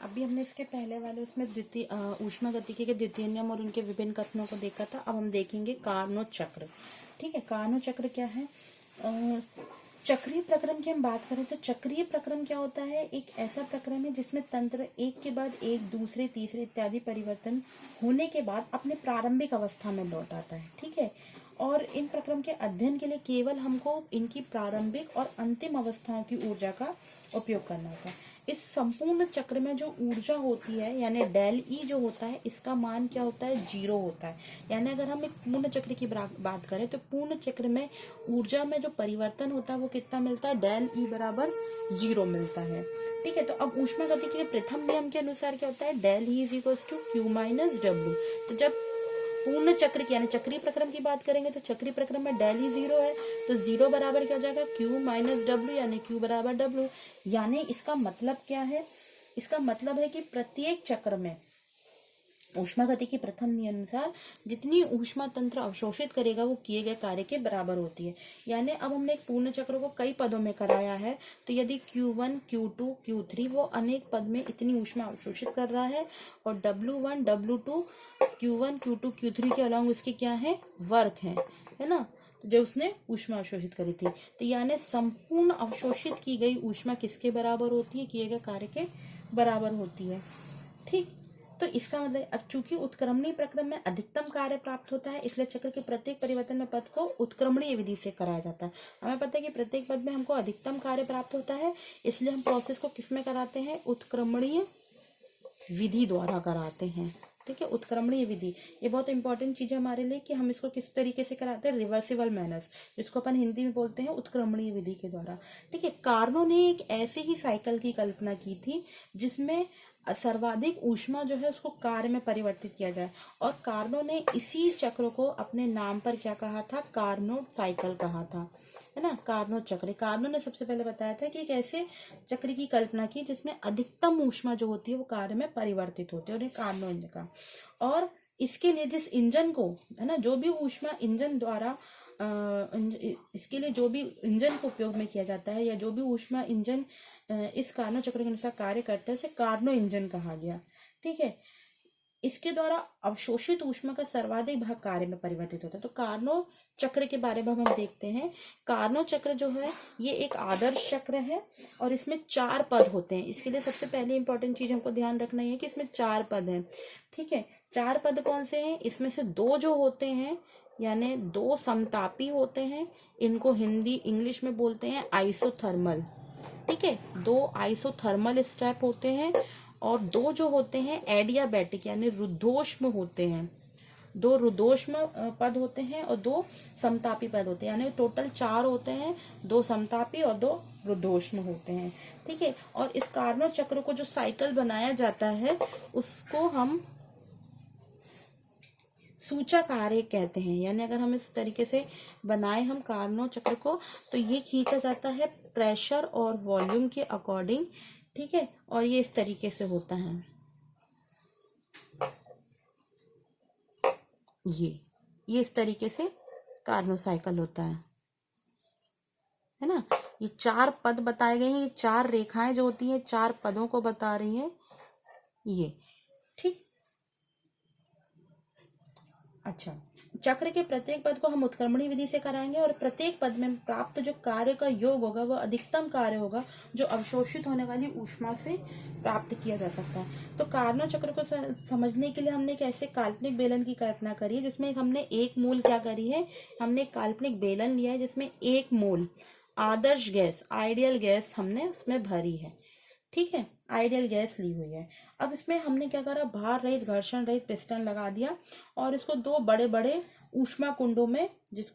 अभी हमने इसके पहले वाले उसमें द्वितीय ऊष्मागतिकी के द्वितीय नियम और उनके विभिन्न कथनों को देखा था। अब हम देखेंगे कार्नोट चक्र। ठीक है, कार्नोट चक्र क्या है? चक्रीय प्रक्रम की हम बात करें तो चक्रीय प्रक्रम क्या होता है? एक ऐसा प्रक्रम है जिसमें तंत्र एक के बाद एक, दूसरे, तीसरे इत्यादि परिवर्तन होने के बाद अपने प्रारंभिक अवस्था में लौट आता है। ठीक है, और इन प्रक्रम के अध्ययन के लिए केवल हमको इनकी प्रारंभिक और अंतिम अवस्थाओं की ऊर्जा का उपयोग करना होता है। इस संपूर्ण चक्र में जो ऊर्जा होती है यानी डेल ई जो होता है, इसका मान क्या होता है? 0 होता है। यानी अगर हम एक पूर्ण चक्र की बात करें तो पूर्ण चक्र में ऊर्जा में जो परिवर्तन होता है वो कितना मिलता है? डेल ई बराबर 0 मिलता है। ठीक है, तो अब ऊष्मागतिकी के प्रथम नियम के अनुसार क्या होता है? Del E is equals to Q minus W. तो जब पूर्ण चक्र की यानी चक्रीय प्रक्रम की बात करेंगे तो चक्रीय प्रक्रम में डेल ही 0 है, तो 0 बराबर क्या हो जाएगा? Q माइनस डब्ल्यू, यानी Q बराबर W। यानी इसका मतलब क्या है? इसका मतलब है कि प्रत्येक चक्र में ऊष्मागतिकी प्रथम नियम अनुसार जितनी ऊष्मा तंत्र अवशोषित करेगा वो किए गए कार्य के बराबर होती है। यानी अब हमने एक पूर्ण चक्र को कई पदों में कराया है, तो यदि Q1, Q2, Q3 वो अनेक पद में इतनी ऊष्मा अवशोषित कर रहा है और W1, W2, Q1, Q2, Q3 के अलावा उसके क्या है? वर्क है ना, जो उसने ऊष्मा अवशोषित करी थी। तो यानी संपूर्ण अवशोषित की गई ऊष्मा किसके बराबर होती है? किए गए कार्य के बराबर होती है। ठीक, तो इसका मतलब अब चूंकि उत्क्रमणीय प्रक्रम में अधिकतम कार्य प्राप्त होता है, इसलिए चक्र के प्रत्येक परिवर्तन में पद को उत्क्रमणीय विधि से कराया जाता है। हमें पता है कि प्रत्येक पद में हमको अधिकतम कार्य प्राप्त होता है, इसलिए हम प्रोसेस को किसमें कराते हैं? उत्क्रमणीय विधि द्वारा कराते हैं। ठीक है, उत्क्रमणीय विधि ये बहुत इंपॉर्टेंट चीज है हमारे लिए कि हम इसको किस तरीके से कराते हैं? रिवर्सिबल मैनर्स, जिसको अपन हिंदी में बोलते हैं उत्क्रमणीय विधि के द्वारा। ठीक है, कार्नो ने एक ऐसे ही साइकिल की कल्पना की थी जिसमें सर्वाधिक ऊष्मा जो है उसको कार्य में परिवर्तित किया जाए, और कार्नो ने इसी चक्र को अपने नाम पर क्या कहा था? कार्नोट साइकिल कहा था, है ना, कार्नोट चक्र। कार्नो ने सबसे पहले बताया था कि एक ऐसे चक्र की कल्पना की जिसमें अधिकतम ऊष्मा जो होती है वो कार्य में परिवर्तित होती है, और ये कार्नो इंजन का। और इसके लिए जिस इंजन को, है ना, जो भी ऊष्मा इंजन द्वारा इसके लिए जो भी इंजन को उपयोग में किया जाता है या जो भी ऊष्मा इंजन इस कार्नो चक्र के अनुसार कार्य करता है उसे कार्नो इंजन कहा गया। ठीक है, इसके द्वारा अवशोषित ऊष्मा का सर्वाधिक भाग कार्य में परिवर्तित होता है। तो कार्नो चक्र के बारे में हम देखते हैं। कार्नो चक्र जो है ये एक आदर्श चक्र है और इसमें 4 पद होते हैं। इसके लिए सबसे पहले इंपॉर्टेंट चीज हमको ध्यान रखना है कि इसमें 4 पद हैं। ठीक है, 4 पद कौन से हैं? इसमें से 2 जो होते हैं यानी 2 समतापी होते हैं, इनको हिंदी इंग्लिश में बोलते हैं आइसोथर्मल। ठीक है, 2 आइसोथर्मल स्टेप होते हैं और 2 जो होते हैं एडियाबैटिक यानी रुद्धोष्म होते हैं। 2 रुद्धोष्म पद होते हैं और 2 समतापी पद होते हैं, यानी टोटल 4 होते हैं, 2 समतापी और 2 रुद्धोष्म होते हैं। ठीक है, और इस कार्नो चक्र को जो साइकिल बनाया जाता है उसको हम सूचक आरेख कहते हैं। यानी अगर हम इस तरीके से बनाए हम कार्नो चक्र को, तो ये खींचा जाता है प्रेशर और वॉल्यूम के अकॉर्डिंग। ठीक है, और ये इस तरीके से होता है, ये इस तरीके से कार्नो साइकिल होता है ना। ये 4 पद बताए गए हैं, ये 4 रेखाएं जो होती हैं 4 पदों को बता रही हैं ये। ठीक, अच्छा, चक्र के प्रत्येक पद को हम उत्क्रमणी विधि से कराएंगे और प्रत्येक पद में प्राप्त जो कार्य का योग होगा वह अधिकतम कार्य होगा जो अवशोषित होने वाली ऊष्मा से प्राप्त किया जा सकता है। तो कार्नो चक्र को समझने के लिए हमने एक ऐसे काल्पनिक बेलन की कल्पना करी है जिसमें हमने एक मोल क्या करी है? हमने एक काल्पनिक बेलन लिया है जिसमें 1 मोल आदर्श गैस, आइडियल गैस हमने उसमें भरी है। ठीक है, आइडियल गैस ली हुई है। अब इसमें हमने क्या करा? भार रहित, घर्षण रहित पिस्टन लगा दिया और इसको 2 बड़े बड़े ऊष्मा कुंडों में जिस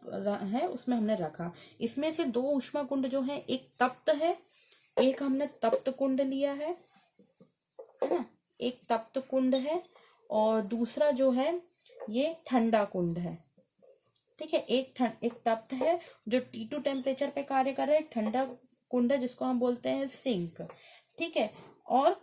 है उसमें हमने रखा। इसमें से 2 ऊष्मा कुंड जो है, एक तप्त है, एक हमने तप्त कुंड लिया है ना, एक तप्त कुंड है और दूसरा जो है ये ठंडा कुंड है। ठीक है, एक तप्त है जो T2 टेम्परेचर पे कार्य कर रहा है, एक ठंडा कुंड है जिसको हम बोलते हैं सिंक। ठीक है, और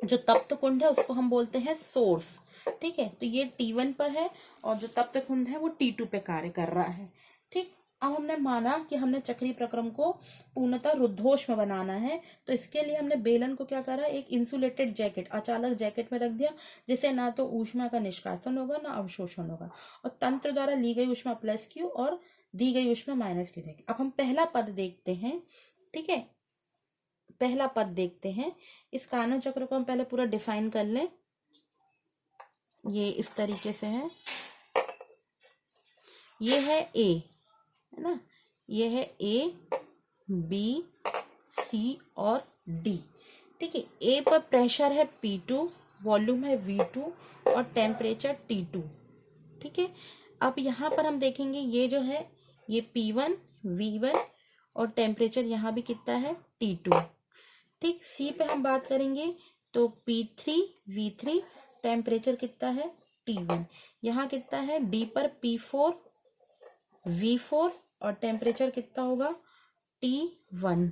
जो तप्त कुंड है उसको हम बोलते हैं सोर्स। ठीक है, तो ये T1 पर है और जो तप्त कुंड है वो T2 पे कार्य कर रहा है। ठीक, अब हमने माना कि हमने चक्रीय प्रक्रम को पूर्णतः रुद्धोष्म बनाना है, तो इसके लिए हमने बेलन को क्या करा, एक इंसुलेटेड जैकेट, अचालक जैकेट में रख दिया, जिससे ना तो ऊष्मा का निष्कासन होगा ना अवशोषण होगा, और तंत्र द्वारा ली गई ऊष्मा प्लस क्यू और दी गई ऊष्मा माइनस क्यू देगी। अब हम पहला पद देखते हैं, ठीक है, पहला पद देखते हैं। इस कार्नोट चक्र को हम पहले पूरा डिफाइन कर लें। ये इस तरीके से है, ये है ए, है ना, ये है ए, बी, सी और डी, ठीक है। ए पर प्रेशर है P2, वॉल्यूम है V2 और टेम्परेचर T2, ठीक है। अब यहाँ पर हम देखेंगे ये जो है ये P1, V1 और टेम्परेचर यहाँ भी कितना है T2, ठीक। सी पे हम बात करेंगे तो P3, V3, टेम्परेचर कितना है T1, यहाँ कितना है डी पर P4, V4 और टेम्परेचर कितना होगा T1,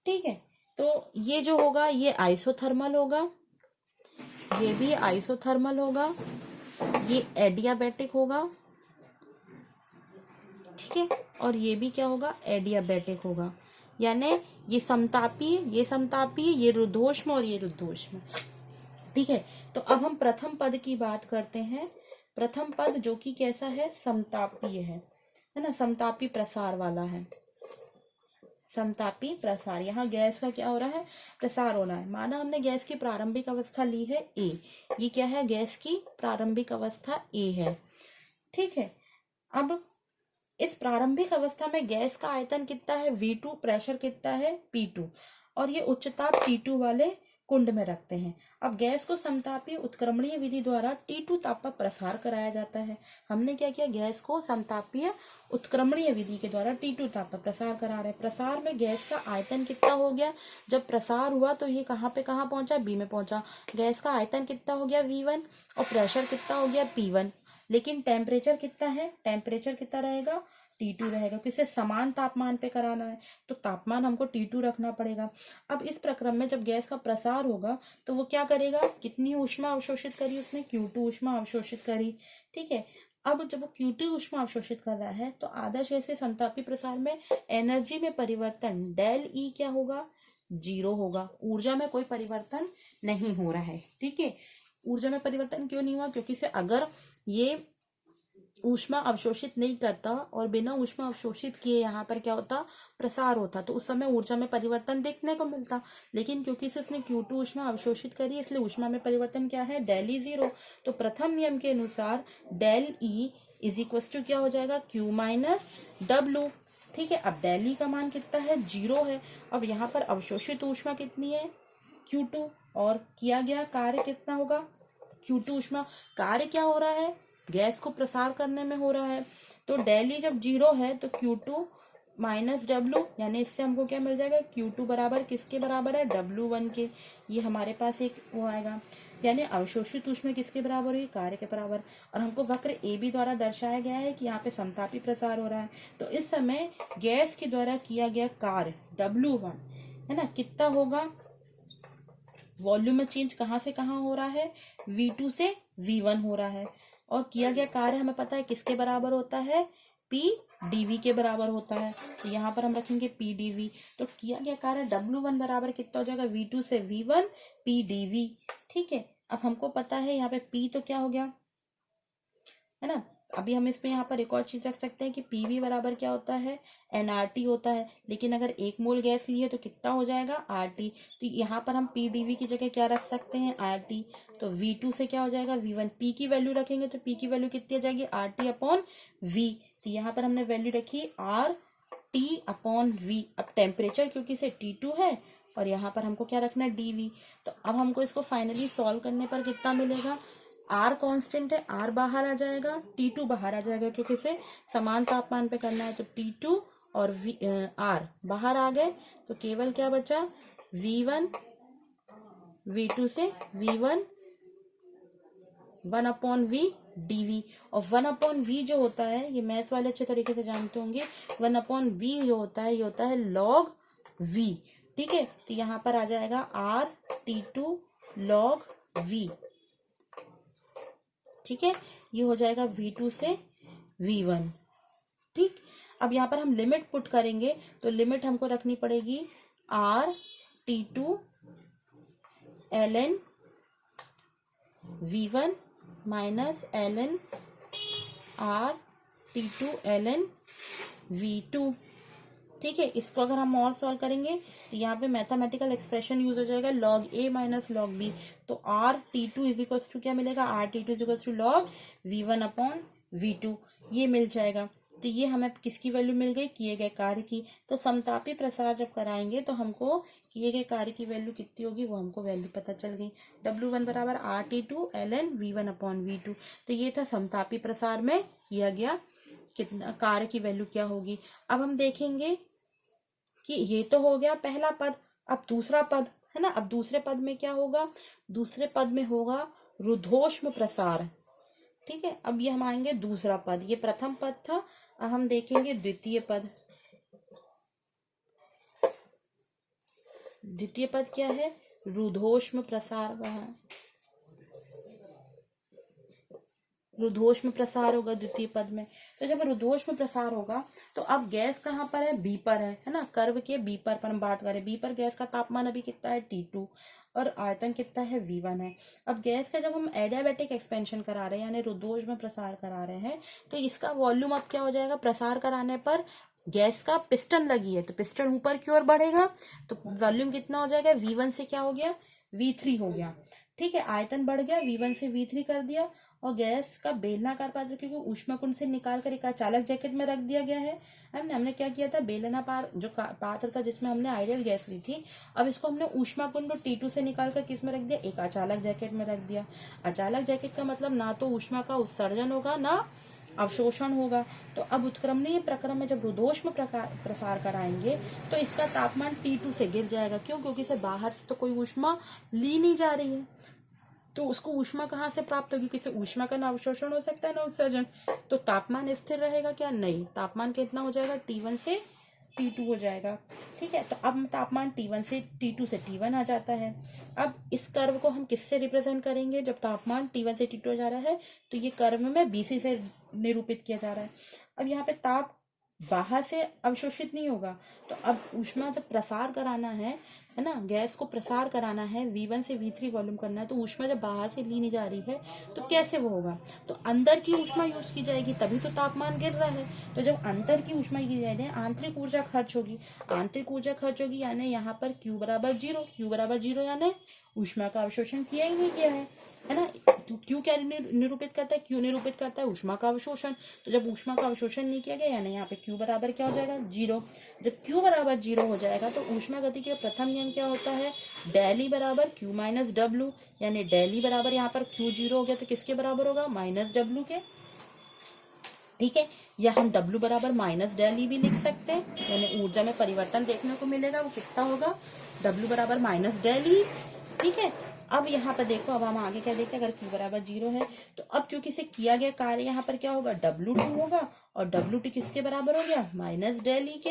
ठीक है। तो ये जो होगा ये आइसोथर्मल होगा, ये भी आइसोथर्मल होगा, ये एडियाबैटिक होगा, ठीक है, और ये भी क्या होगा एडियाबैटिक होगा, यानी ये समतापी, ये समतापी, ये रुद्धोष्म और ये रुद्धोष्म, ठीक है। तो अब हम प्रथम पद की बात करते हैं। प्रथम पद जो कि कैसा है, समतापीय है ना, समतापी प्रसार वाला है, समतापी प्रसार। यहाँ गैस का क्या हो रहा है, प्रसार हो रहा है। माना हमने गैस की प्रारंभिक अवस्था ली है ए, ये क्या है, गैस की प्रारंभिक अवस्था ए है, ठीक है। अब इस प्रारंभिक अवस्था में गैस का आयतन कितना है V2, प्रेशर कितना है P2, और ये उच्च ताप T2 वाले कुंड में रखते हैं। अब गैस को समतापीय उत्क्रमणीय विधि द्वारा T2 ताप पर प्रसार कराया जाता है। हमने क्या किया, गैस को समतापीय उत्क्रमणीय विधि के द्वारा T2 ताप पर प्रसार करा रहे हैं। प्रसार में गैस का आयतन कितना हो गया, जब प्रसार हुआ तो ये कहाँ पे कहाँ पहुंचा, बी में पहुंचा। गैस का आयतन कितना हो गया V1 और प्रेशर कितना हो गया P1, लेकिन टेम्परेचर कितना है, टेम्परेचर कितना रहेगा T2 रहेगा, किसे समान तापमान पे कराना है तो तापमान हमको T2 रखना पड़ेगा। अब इस प्रक्रम में जब गैस का प्रसार होगा तो वो क्या करेगा, कितनी ऊष्मा अवशोषित करी उसने, Q2 ऊष्मा अवशोषित करी, ठीक है। अब जब वो Q2 ऊष्मा अवशोषित कर रहा है तो आदर्श गैस के समतापी प्रसार में एनर्जी में परिवर्तन डेल ई क्या होगा, 0 होगा। ऊर्जा में कोई परिवर्तन नहीं हो रहा है, ठीक है। ऊर्जा में परिवर्तन क्यों नहीं हुआ, क्योंकि से अगर ये ऊष्मा अवशोषित नहीं करता और बिना ऊष्मा अवशोषित किए यहाँ पर क्या होता, प्रसार होता, तो उस समय ऊर्जा में परिवर्तन देखने को मिलता। लेकिन क्योंकि इसने Q2 ऊष्मा अवशोषित करी इसलिए ऊष्मा में परिवर्तन क्या है, डेल ई 0। तो प्रथम नियम के अनुसार del E is equal to क्या हो जाएगा, Q माइनस W, ठीक है। अब डेल ई का मान कितना है, 0 है। अब यहाँ पर अवशोषित ऊष्मा कितनी है, Q2, और किया गया कार्य कितना होगा, Q2 ऊष्मा। कार्य क्या हो रहा है, गैस को प्रसार करने में हो रहा है, तो डेल ई जब 0 है तो Q2 माइनस W, यानी इससे हमको क्या मिल जाएगा, Q2 बराबर किसके बराबर है, W1 के। ये हमारे पास एक वो आएगा, यानी अवशोषित ऊष्मा किसके बराबर हुई, कार्य के बराबर। और हमको वक्र AB द्वारा दर्शाया गया है कि यहाँ पे समतापी प्रसार हो रहा है, तो इस समय गैस के द्वारा किया गया कार्य W1 है ना, कितना होगा, वॉल्यूम में चेंज कहाँ से कहाँ हो रहा है, V2 से V1 हो रहा है, और किया गया कार्य हमें पता है किसके बराबर होता है, P dV के बराबर होता है। तो यहाँ पर हम रखेंगे P dV, तो किया गया कार्य W1 बराबर कितना हो जाएगा, V2 से V1 P dV, ठीक है। अब हमको पता है यहाँ पे P तो क्या हो गया, है ना। अभी हम इसमें यहाँ पर एक और चीज रख सकते हैं कि PV बराबर क्या होता है, nRT होता है, लेकिन अगर 1 मोल गैस ली है तो कितना हो जाएगा, RT। तो यहाँ पर हम PdV की जगह क्या रख सकते हैं, RT। तो V2 से क्या हो जाएगा, V1। P की वैल्यू रखेंगे तो P की वैल्यू कितनी आ जाएगी, RT अपॉन V। तो यहाँ पर हमने वैल्यू रखी RT अपॉन V। अब टेम्परेचर क्योंकि से T2 है और यहाँ पर हमको क्या रखना है, DV। तो अब हमको इसको फाइनली सॉल्व करने पर कितना मिलेगा, R कांस्टेंट है, R बाहर आ जाएगा, T2 बाहर आ जाएगा, क्योंकि इसे समान तापमान पे करना है। तो T2 और R बाहर आ गए, तो केवल क्या बचा, V1, V2 से V1 1/V dV। और 1/V जो होता है, ये मैथ्स वाले अच्छे तरीके से जानते होंगे, 1/V जो होता है ये होता है log V, ठीक है। तो यहाँ पर आ जाएगा R T2 log V, ठीक है। ये हो जाएगा V2 से V1, ठीक, अब यहाँ पर हम लिमिट पुट करेंगे तो लिमिट हमको रखनी पड़ेगी R(T2) ln V1 minus ln R(T2) ln V2। ठीक है, इसको अगर हम और सॉल्व करेंगे तो यहाँ पे मैथमेटिकल एक्सप्रेशन यूज हो जाएगा log a minus log b। तो R(T2) इज इक्वल टू क्या मिलेगा, R(T2) is equal to log V1 upon V2, ये मिल जाएगा। तो ये हमें किसकी वैल्यू मिल गई, किए गए कार्य की। तो समतापी प्रसार जब कराएंगे तो हमको किए गए कार्य की वैल्यू कितनी होगी वो हमको वैल्यू पता चल गई। W1 बराबर R(T2) ln V1 upon V2। तो ये था समतापी प्रसार में किया गया कितना कार्य की वैल्यू क्या होगी। अब हम देखेंगे कि ये तो हो गया पहला पद, अब दूसरा पद है ना। अब दूसरे पद में क्या होगा, दूसरे पद में होगा रुद्धोष्म प्रसार। ठीक है, अब ये हम आएंगे दूसरा पद, ये प्रथम पद था, अब हम देखेंगे द्वितीय पद। द्वितीय पद क्या है, रुद्धोष्म प्रसार, वहां रुद्धोष्म प्रसार होगा द्वितीय पद में। तो जब रुद्धोष्म प्रसार होगा तो अब गैस कहाँ पर है, बी पर है ना, कर्व के बी पर हम बात करें, बी पर गैस का तापमान अभी कितना है T2 और आयतन कितना है V1 है। अब गैस का जब हम एडियाबैटिक एक्सपेंशन करा रहे हैं यानी रुद्धोष्म प्रसार करा रहे हैं तो इसका वॉल्यूम अब क्या हो जाएगा, प्रसार कराने पर गैस का पिस्टन लगी है तो पिस्टन ऊपर की ओर बढ़ेगा तो वॉल्यूम कितना हो जाएगा, V1 से क्या हो गया, V3 हो गया। ठीक है, आयतन बढ़ गया, V1 से V3 कर दिया और गैस का बेलनाकार पात्र क्योंकि ऊष्मा कुंड से निकाल कर एक अचालक जैकेट में रख दिया गया है। हमने क्या किया था, बेलनाकार जो पात्र था जिसमें हमने आइडियल गैस ली थी, अब इसको हमने ऊष्मा कुंड T2 से निकाल कर किस में रख दिया, एक अचालक जैकेट में रख दिया। अचालक जैकेट का मतलब ना तो ऊष्मा का उत्सर्जन होगा ना अवशोषण होगा। तो अब उत्क्रमणीय प्रक्रम में जब रुद्धोष्म प्रसार कराएंगे तो इसका तापमान T2 से गिर जाएगा। क्यों, क्योंकि इसे बाहर से तो कोई ऊष्मा ली नहीं जा रही है तो उसको ऊष्मा कहाँ से प्राप्त होगी, किसी ऊष्मा का ना अवशोषण हो सकता है ना उत्सर्जन। तो तापमान स्थिर रहेगा क्या, नहीं, तापमान कितना हो जाएगा, T1 से T2 हो जाएगा। ठीक है, तो अब तापमान T1 से T2 से T1 आ जाता है। अब इस कर्व को हम किससे रिप्रेजेंट करेंगे, जब तापमान T1 से T2 जा रहा है तो ये कर्व में BC से निरूपित किया जा रहा है। अब यहाँ पे ताप बाहर से अवशोषित नहीं होगा तो अब ऊष्मा जब प्रसार कराना है ना, गैस को प्रसार कराना है, V1 से V3 वॉल्यूम करना है तो ऊष्मा जब बाहर से ली नहीं जा रही है तो कैसे वो होगा, तो अंदर की ऊष्मा यूज की जाएगी तभी तो तापमान गिर रहा है। तो जब अंदर की ऊष्मा की जाएगी आंतरिक ऊर्जा खर्च होगी, आंतरिक ऊर्जा खर्च होगी यानी यहाँ पर Q बराबर जीरो, Q बराबर जीरो यानी ऊष्मा का अवशोषण किया ही नहीं किया है ना। Q क्या निरूपित करता है, Q निरूपित करता है ऊष्मा का अवशोषण। तो जब ऊष्मा का अवशोषण नहीं किया गया यानी यहाँ पे Q बराबर क्या हो जाएगा, जीरो। जब Q बराबर जीरो हो जाएगा तो ऊष्मा गति के प्रथम नियम क्या होता है, डेल E बराबर Q माइनस डब्ल्यू, यानी डेल E बराबर यहाँ पर Q जीरो हो गया तो किसके बराबर होगा, माइनस डब्ल्यू के। ठीक है, या हम W बराबर माइनस डेल ई भी लिख सकते हैं, यानी ऊर्जा में परिवर्तन देखने को मिलेगा, वो कितना होगा, W बराबर माइनस डेल ई। ठीक है, अब यहाँ पर देखो, अब हम आगे क्या देखते हैं, अगर Q बराबर जीरो है तो अब क्योंकि इसे किया गया कार्य यहाँ पर क्या होगा, W2 होगा और W2 किसके बराबर हो गया, माइनस डेल ई के।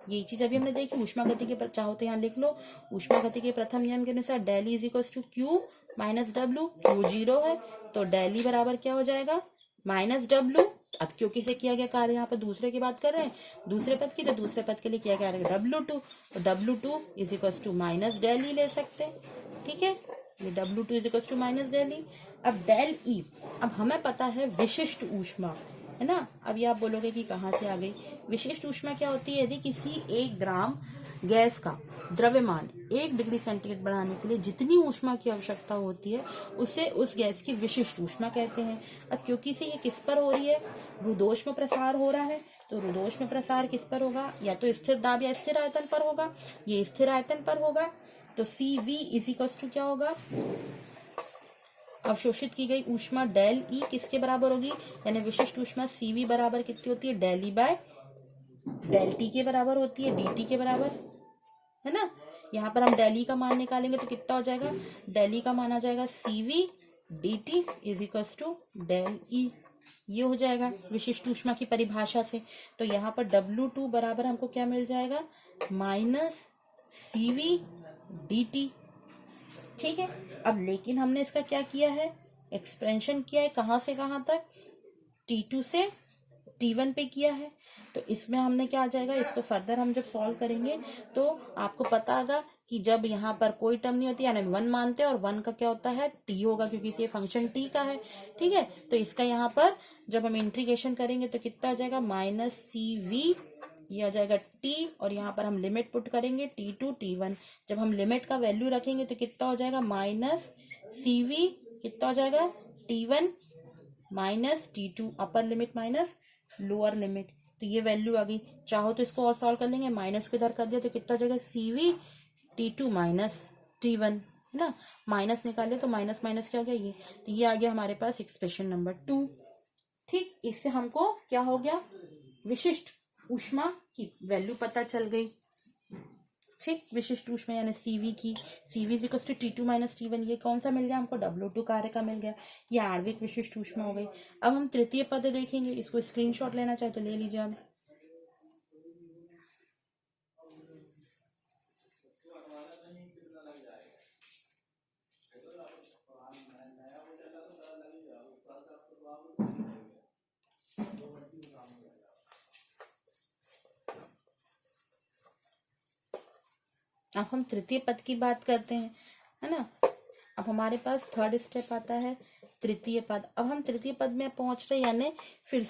ये चीज अभी हमने देखी, ऊष्मा गति के चाहो तो यहाँ लिख लो, ऊष्मा गति के प्रथम नियम के अनुसार del E is equal to Q minus W, Q zero है तो डेल ई बराबर क्या हो जाएगा, माइनस डब्ल्यू। अब क्योंकि से किया गया कार्य, यहाँ पर दूसरे की बात कर रहे हैं, दूसरे पद की, तो दूसरे पद के लिए किया गया W2, तो W2 is equal to minus del E ले सकते हैं। ठीक है, ये W2 is equal to minus del E. अब डेल ई, अब हमें पता है विशिष्ट ऊष्मा है ना। अब ये आप बोलोगे कि कहाँ से आ गई, विशिष्ट ऊष्मा क्या होती है, यदि किसी 1 ग्राम गैस का द्रव्यमान 1 डिग्री सेंटीग्रेड बढ़ाने के लिए जितनी ऊष्मा की आवश्यकता होती है उसे उस गैस की विशिष्ट ऊष्मा कहते हैं। अब क्योंकि से ये किस पर हो रही है, रुद्धोष्म प्रसार हो रहा है, तो रुद्धोष्म प्रसार किस पर होगा, या तो स्थिर दाब या स्थिर आयतन पर होगा, ये स्थिर आयतन पर होगा। तो CV इज इक्वल टू क्या होगा, अवशोषित की गई ऊष्मा डेल ई किसके बराबर होगी, यानी विशिष्ट ऊष्मा CV बराबर कितनी होती है, del E by del T के बराबर होती है, dt के बराबर है ना। यहाँ पर हम डेल ई का मान निकालेंगे तो कितना हो जाएगा, डेल ई का मान आ जाएगा CV dt is equal to del E, ये हो जाएगा विशिष्ट ऊष्मा की परिभाषा से। तो यहाँ पर W2 बराबर हमको क्या मिल जाएगा, माइनस CV dt। ठीक है, अब लेकिन हमने इसका क्या किया है, एक्सपेंशन किया है, कहाँ से कहाँ तक, T2 से T1 पे किया है। तो इसमें हमने क्या आ जाएगा, इसको फर्दर हम जब सॉल्व करेंगे तो आपको पता होगा कि जब यहाँ पर कोई टर्म नहीं होती यानी 1 मानते हैं, और 1 का क्या होता है, t होगा, क्योंकि ये फंक्शन t का है। ठीक है, तो इसका यहाँ पर जब हम इंटीग्रेशन करेंगे तो कितना आ जाएगा, -cv, ये आ जाएगा t, और यहाँ पर हम लिमिट पुट करेंगे t2 t1। जब हम लिमिट का वैल्यू रखेंगे तो कितना हो जाएगा, -cv, कितना हो जाएगा, t1 -t2, upper limit minus lower limit. तो ये वैल्यू आ गई। चाहो तो इसको और सॉल्व कर लेंगे, माइनस को इधर कर दिया तो कितना हो जाएगा, cv t2 -t1, है ना। माइनस निकाले तो माइनस माइनस क्या हो गया, ये। तो ये आ गया हमारे पास एक्सप्रेशन नंबर 2। ठीक, इससे हमको क्या हो गया, विशिष्ट ऊष्मा की वैल्यू पता चल गई। ठीक, विशिष्ट ऊष्मा यानी सीवी की, CV is equal to T2 - T1, ये कौन सा मिल गया हमको, W2 कार्य का मिल गया। ये आणविक विशिष्ट ऊष्मा हो गई। अब हम तृतीय पद देखेंगे, इसको स्क्रीनशॉट लेना चाहे तो ले लीजिए आप। अब हम तृतीय पद की बात करते हैं, है ना। अब हमारे पास थर्ड स्टेप आता है तृतीय पद। अब हम तृतीय पद में पहुंच रहे, यानी फिर से